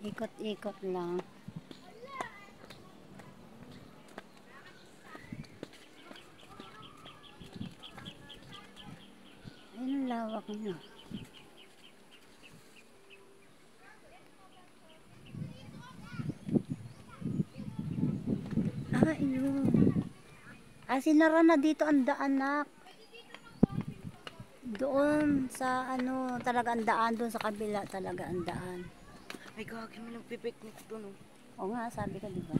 Ikot-ikot lang. Ayun ang lawak niya. Ayun. Sinara na dito ang daan, nak. Doon sa ano, talaga ang daan. Doon sa kabila talaga ang daan. Ay, gagi, may nagpipiknik doon. Oo nga, sabi ko, diba?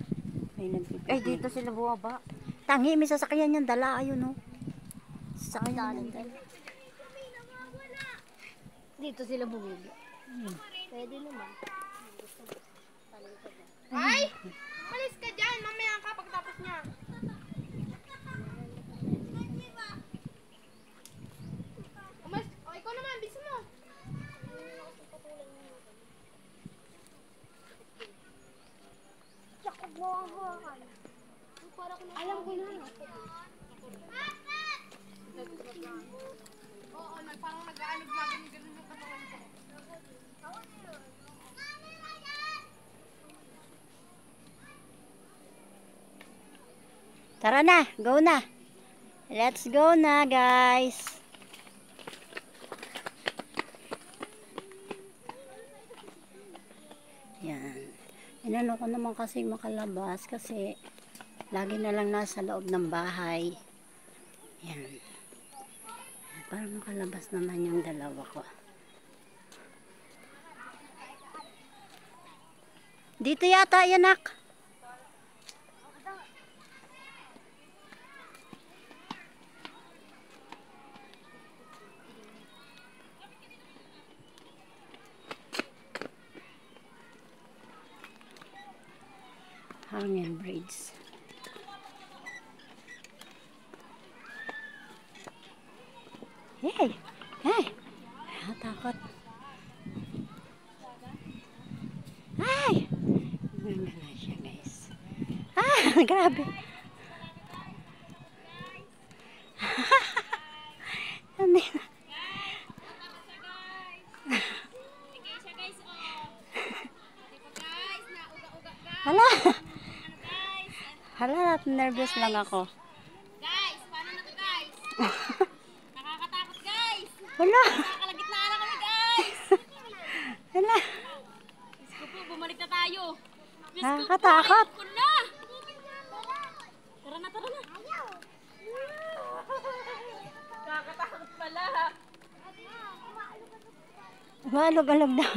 May nagpipiknik. Ay, dito sila buwaba. Tangi, may sasakyan yan, dala. Ayun, oh. Sasakyan yan, dala. Dito sila bumili. Pwede naman. Ay! Malis ka dyan! Mamaya ka pagtapos niya. Umalis! O, ikaw naman! Bisa mo! Alam ko na. Oo, parang nag-aanog na ganun yung katawan ko. Tara na, go na. Let's go na, guys. Yan. Inano ko naman kasi makalabas kasi lagi na lang nasa loob ng bahay. Yan. Para makalabas naman yung dalawa ko. Dito yata yan, nak. Hanging bridge. Hey! Hey! Takot. Ay! Ganda na siya, guys. Grabe. Ano yun? Hala! Hala, nervous lang ako. Guys! Paano na to, guys? Nakakatakot, guys! Hala! Nakakalagitnaan na kami, guys! Hala! Diyos ko po, bumalik na tayo. Diyos ko po, Nakakatakot. ayoko na! Tara na, tara na! Nakakatakot pala. Malog-alog daw.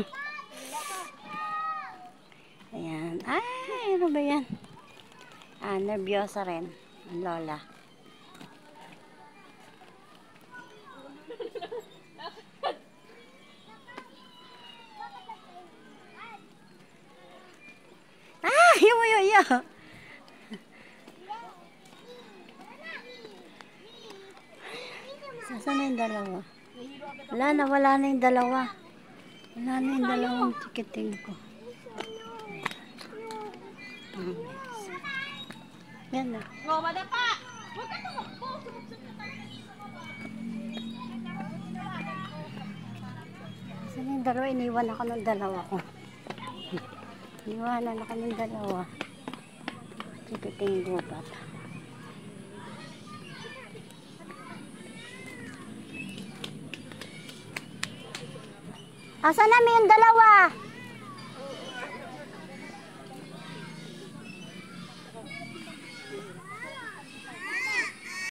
Ayan. Ay, ano ba yan? Nervyosa rin. Ang lola. Yo. Saan na yung dalawa? Wala na yung dalawa. Wala na yung dalawang tikiting ko. Yan na. Ngomada pa! Huwag ka tumakbo! Sumubsub na tayo sa baba. Saan yung dalawa? Iniwan ako ng dalawa ko. Iniwanan ako ng dalawa. Tikiting gubat. Asan namin yung dalawa?